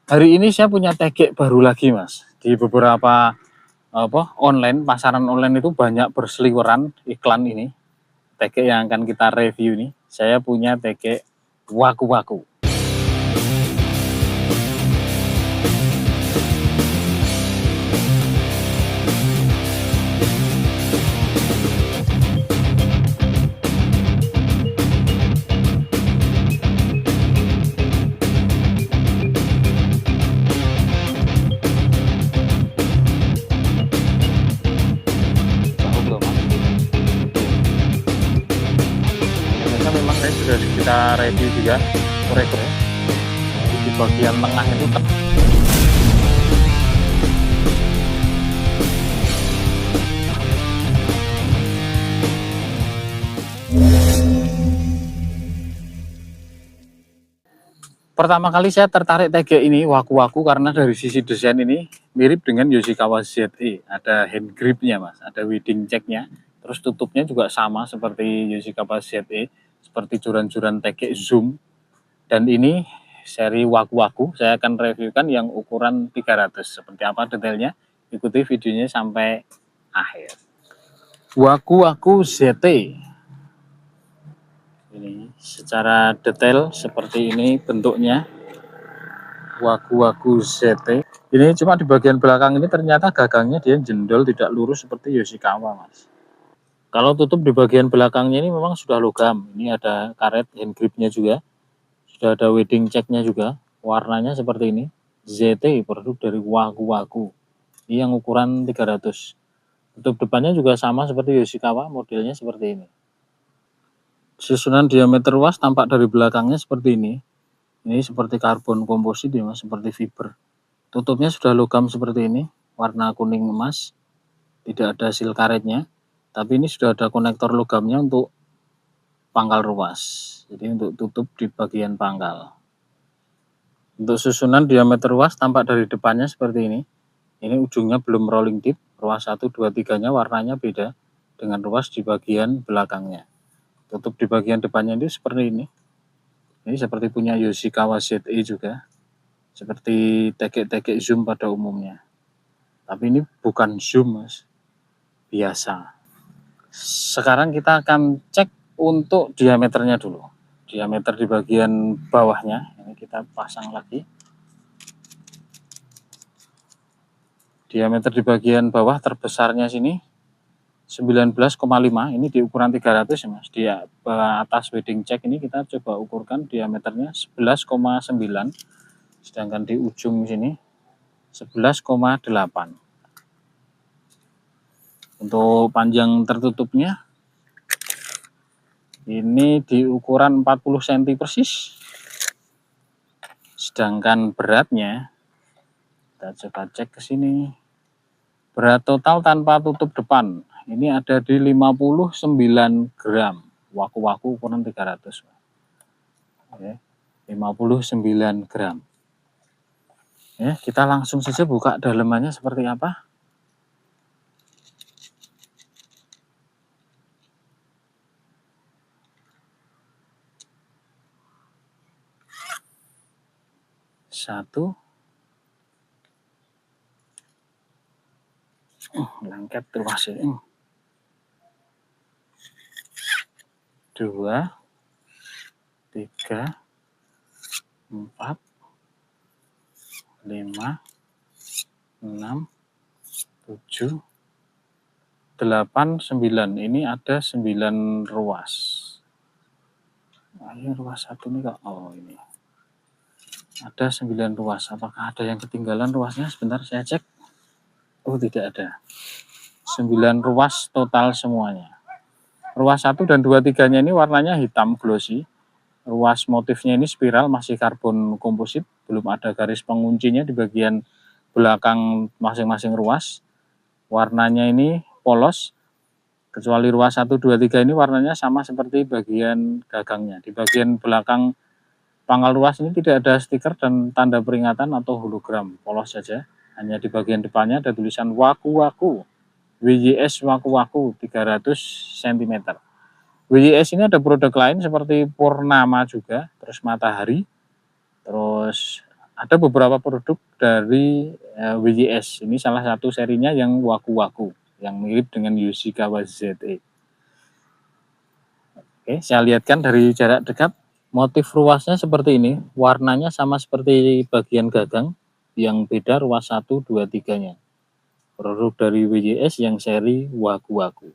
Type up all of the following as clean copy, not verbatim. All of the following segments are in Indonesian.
Hari ini saya punya tegek baru lagi, Mas. Di beberapa online, pasaran online itu banyak berseliweran iklan ini. Tegek yang akan kita review nih. Saya punya tegek waku-waku. Tahu belum, Mas? Ternyata memang saya sudah kita review juga korek-korek. Di bagian tengah itu pertama kali saya tertarik tegek ini waku-waku karena dari sisi desain ini mirip dengan Yoshikawa ZE. Ada hand gripnya, Mas, ada wedding checknya. Terus tutupnya juga sama seperti Yoshikawa ZE, seperti joran-joran tegek zoom. Dan ini seri waku-waku, saya akan reviewkan yang ukuran 300. Seperti apa detailnya? Ikuti videonya sampai akhir. Waku-waku ZT. Ini secara detail seperti ini bentuknya. Waku-waku ZT. Ini cuma di bagian belakang ini ternyata gagangnya dia jendol, tidak lurus seperti Yoshikawa, Mas. Kalau tutup di bagian belakangnya ini memang sudah logam. Ini ada karet hand gripnya juga. Sudah ada wedding checknya juga. Warnanya seperti ini. ZT, produk dari waku-waku. Ini yang ukuran 300. Tutup depannya juga sama seperti Yoshikawa, modelnya seperti ini. Susunan diameter ruas tampak dari belakangnya seperti ini. Ini seperti karbon komposit ya, Mas, seperti fiber. Tutupnya sudah logam seperti ini, warna kuning emas. Tidak ada seal karetnya, tapi ini sudah ada konektor logamnya untuk pangkal ruas. Jadi untuk tutup di bagian pangkal. Untuk susunan diameter ruas tampak dari depannya seperti ini. Ini ujungnya belum rolling tip, ruas 1, 2, 3-nya warnanya beda dengan ruas di bagian belakangnya. Tutup di bagian depannya itu seperti ini. Ini seperti punya Yoshikawa ZE juga. Seperti tegek-tegek zoom pada umumnya. Tapi ini bukan zoom, Mas. Biasa. Sekarang kita akan cek untuk diameternya dulu. Diameter di bagian bawahnya. Ini kita pasang lagi. Diameter di bagian bawah terbesarnya sini 19,5, ini di ukuran 300 ya, Mas. Di atas wedding check ini kita coba ukurkan diameternya 11,9, sedangkan di ujung sini 11,8. Untuk panjang tertutupnya ini di ukuran 40 cm persis. Sedangkan beratnya kita coba cek ke sini. Berat total tanpa tutup depan ini ada di 59 gram. Waku-waku ukuran 300. Oke, 59 gram. Ya, kita langsung saja buka dalemannya seperti apa. Satu. Lengket ruas ini. 2, 3, 4, 5, 6, 7, 8, 9. Ini ada 9 ruas. Nah, ini ruas 1 nih kok. Oh, ini. Ada 9 ruas. Apakah ada yang ketinggalan ruasnya? Sebentar saya cek. Oh, tidak ada. 9 ruas total semuanya. Ruas 1 dan 2, 3-nya ini warnanya hitam glossy. Ruas motifnya ini spiral, masih karbon komposit. Belum ada garis penguncinya di bagian belakang masing-masing ruas. Warnanya ini polos. Kecuali ruas 1, 2, 3 ini warnanya sama seperti bagian gagangnya. Di bagian belakang pangkal ruas ini tidak ada stiker dan tanda peringatan atau hologram. Polos saja. Hanya di bagian depannya ada tulisan waku-waku. WYS waku-waku 300 cm. WYS ini ada produk lain seperti Purnama juga, terus Matahari, terus Ada beberapa produk dari WJS. Ini salah satu serinya yang waku-waku, yang mirip dengan Yoshikawa ZE. Oke, saya lihatkan dari jarak dekat. Motif ruasnya seperti ini, warnanya sama seperti bagian gagang, yang beda ruas 1, 2, 3-nya. Produk dari WJS yang seri waku-waku.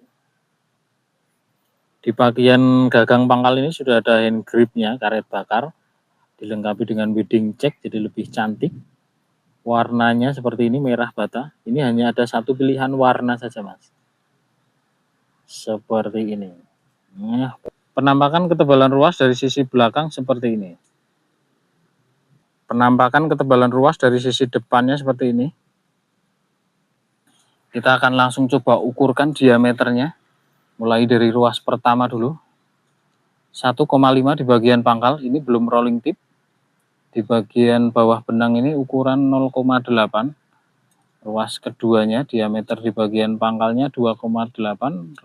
Di bagian gagang pangkal ini sudah ada hand gripnya, karet bakar, dilengkapi dengan wedding check jadi lebih cantik. Warnanya seperti ini, merah bata. Ini hanya ada satu pilihan warna saja, Mas. Seperti ini. Nah, penampakan ketebalan ruas dari sisi belakang seperti ini. Penampakan ketebalan ruas dari sisi depannya seperti ini. Kita akan langsung coba ukurkan diameternya. Mulai dari ruas pertama dulu. 1,5 di bagian pangkal, ini belum rolling tip. Di bagian bawah benang ini ukuran 0,8. Ruas keduanya, diameter di bagian pangkalnya 2,8,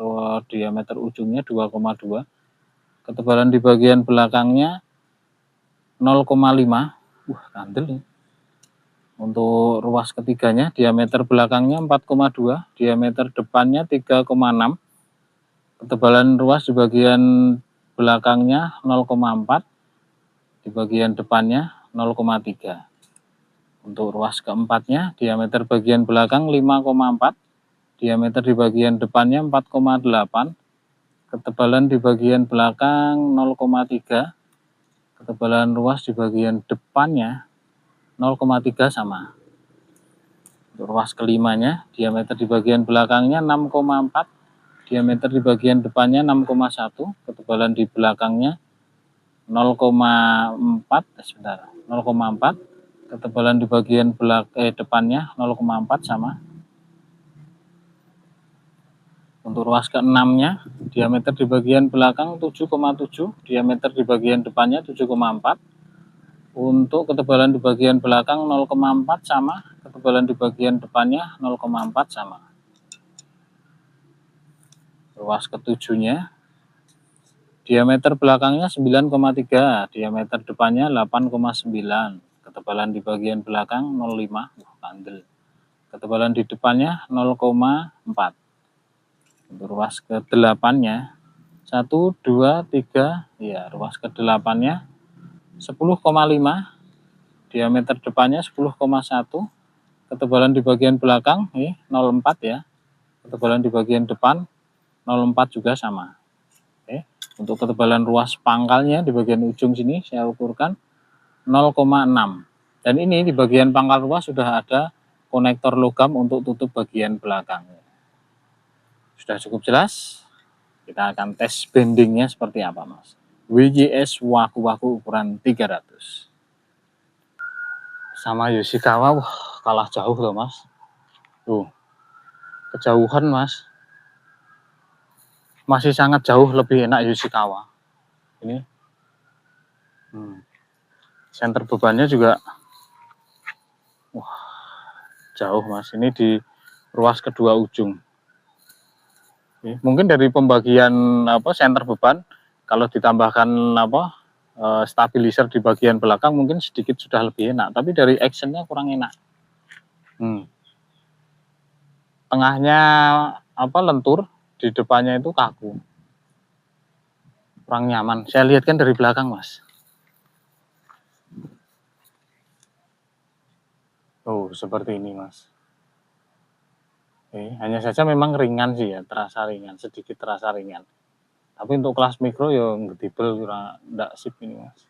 diameter ujungnya 2,2. Ketebalan di bagian belakangnya 0,5. Kandel nih. Untuk ruas ketiganya, diameter belakangnya 4,2, diameter depannya 3,6. Ketebalan ruas di bagian belakangnya 0,4, di bagian depannya 0,3. Untuk ruas keempatnya, diameter bagian belakang 5,4, diameter di bagian depannya 4,8, ketebalan di bagian belakang 0,3, ketebalan ruas di bagian depannya 0,3 sama. Untuk ruas kelimanya, diameter di bagian belakangnya 6,4, diameter di bagian depannya 6,1, ketebalan di belakangnya 0,4, 0,4, ketebalan di bagian depannya 0,4 sama. Untuk ruas ke-6-nya, diameter di bagian belakang 7,7, diameter di bagian depannya 7,4. Untuk ketebalan di bagian belakang 0,4 sama, ketebalan di bagian depannya 0,4 sama. Ruas ke-7-nya, diameter belakangnya 9,3, diameter depannya 8,9, ketebalan di bagian belakang 0,5, kandel. Ketebalan di depannya 0,4. Untuk ruas ke-8-nya 1, 2, 3, ya ruas ke-8-nya 10,5, diameter depannya 10,1, ketebalan di bagian belakang 0,4 ya, ketebalan di bagian depan 0,4 juga sama. Oke. Untuk ketebalan ruas pangkalnya di bagian ujung sini saya ukurkan 0,6. Dan ini di bagian pangkal ruas sudah ada konektor logam untuk tutup bagian belakang. Sudah cukup jelas? Kita akan tes bendingnya seperti apa, Mas. WJS waku-waku ukuran 300. Sama Yoshikawa, kalah jauh loh, Mas. Tuh, kejauhan, Mas. Masih sangat jauh lebih enak Yoshikawa. Ini. Senter bebannya juga jauh, Mas. Ini di ruas kedua ujung. Mungkin dari pembagian senter beban, kalau ditambahkan stabilizer di bagian belakang mungkin sedikit sudah lebih enak, tapi dari actionnya kurang enak. Tengahnya lentur, di depannya itu kaku, kurang nyaman. Saya lihatkan dari belakang, Mas. Oh, seperti ini, Mas. Hanya saja memang ringan sih ya, terasa ringan, sedikit terasa ringan. Tapi untuk kelas mikro ya ngedibel nggak sip ini, Mas.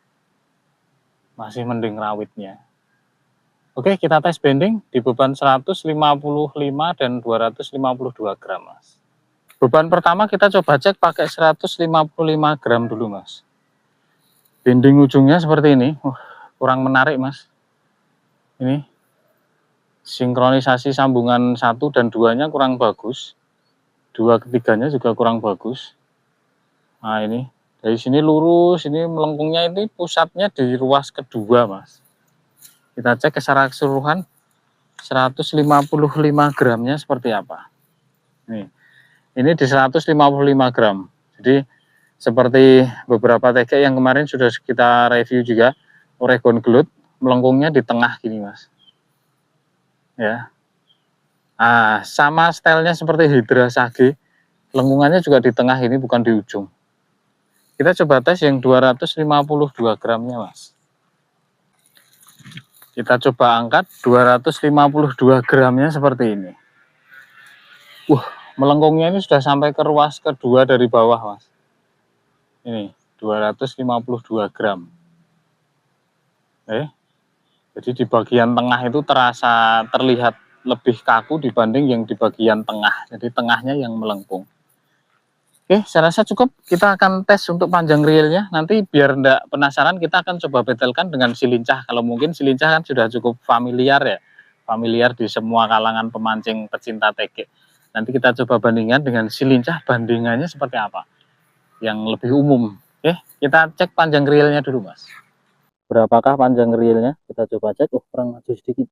Masih mending rawitnya. Oke, kita tes bending di beban 155 dan 252 gram, Mas. Beban pertama kita coba cek pakai 155 gram dulu, Mas. Bending ujungnya seperti ini. Kurang menarik, Mas. Ini sinkronisasi sambungan 1 dan 2-nya kurang bagus. 2 ketiganya juga kurang bagus. Nah, ini dari sini lurus, ini melengkungnya ini pusatnya di ruas kedua, Mas. Kita cek secara keseluruhan 155 gramnya seperti apa. Nih, ini di 155 gram. Jadi seperti beberapa TK yang kemarin sudah kita review juga, Oregon Gloat melengkungnya di tengah gini Mas. Ya. Nah, sama stylenya seperti Hydra Sage, lengkungannya juga di tengah ini, bukan di ujung. Kita coba tes yang 252 gramnya Mas. Kita coba angkat 252 gramnya seperti ini. Melengkungnya ini sudah sampai ke ruas kedua dari bawah Mas. Ini 252 gram. Jadi di bagian tengah itu terlihat lebih kaku dibanding yang di bagian tengah. Jadi tengahnya yang melengkung. Oke, saya rasa cukup. Kita akan tes untuk panjang reelnya. Nanti biar enggak penasaran, kita akan coba betelkan dengan si lincah. Kalau mungkin si lincah kan sudah cukup familiar ya. Familiar di semua kalangan pemancing pecinta teke. Nanti kita coba bandingkan dengan si lincah, bandingannya seperti apa. Yang lebih umum. Oke, kita cek panjang reelnya dulu Mas. Berapakah panjang reelnya? Kita coba cek. Kurang maju sedikit.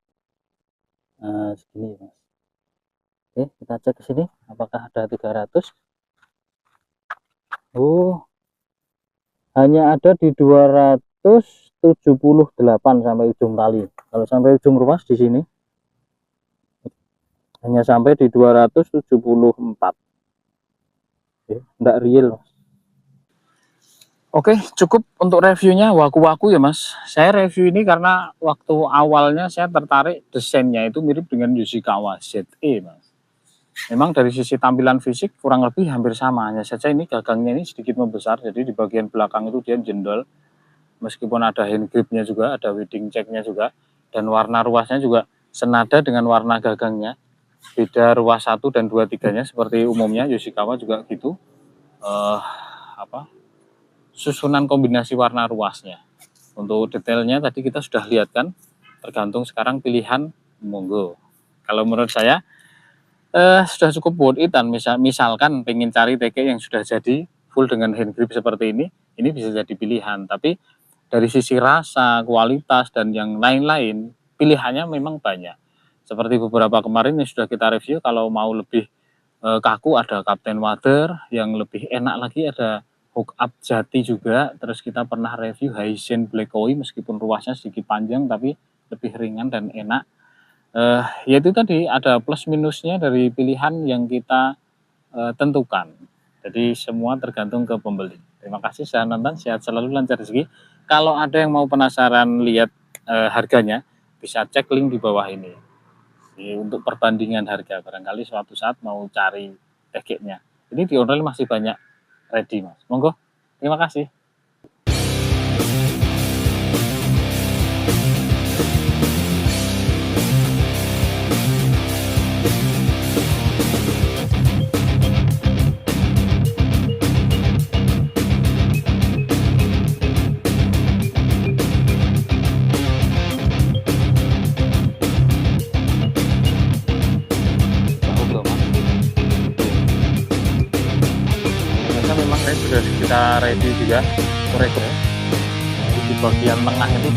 Nah, segini Mas. Oke, kita cek ke sini. Apakah ada 300? Hanya ada di 278 sampai ujung tali. Kalau sampai ujung ruas di sini hanya sampai di 274. Enggak real. Oke, cukup untuk reviewnya. Waku-waku ya Mas. Saya review ini karena waktu awalnya saya tertarik desainnya itu mirip dengan Yoshikawa ZE Mas. Memang dari sisi tampilan fisik kurang lebih hampir sama, hanya saja ini gagangnya ini sedikit membesar, jadi di bagian belakang itu dia jendol, meskipun ada hand gripnya juga, ada wedding checknya juga, dan warna ruasnya juga senada dengan warna gagangnya, beda ruas 1 dan 2 3-nya seperti umumnya Yoshikawa juga gitu. Susunan kombinasi warna ruasnya. Untuk detailnya tadi kita sudah lihat kan, tergantung sekarang pilihan monggo. Kalau menurut saya sudah cukup worth it, dan misalkan pengen cari teke yang sudah jadi full dengan hand grip seperti ini bisa jadi pilihan. Tapi dari sisi rasa, kualitas, dan yang lain-lain, pilihannya memang banyak. Seperti beberapa kemarin yang sudah kita review, kalau mau lebih kaku ada Captain Water, yang lebih enak lagi ada Hook Up Jati juga. Terus kita pernah review Haisen Black Koi, meskipun ruasnya sedikit panjang tapi lebih ringan dan enak. Yaitu tadi ada plus minusnya dari pilihan yang kita tentukan. Jadi semua tergantung ke pembeli. Terima kasih sudah nonton, sehat selalu, lancar rezeki. Kalau ada yang mau penasaran lihat harganya, bisa cek link di bawah ini. Jadi, untuk perbandingan harga, barangkali suatu saat mau cari tekeknya. Ini di online masih banyak ready Mas. Monggo. Terima kasih. Memang sudah kita ready juga korek di bagian tengah itu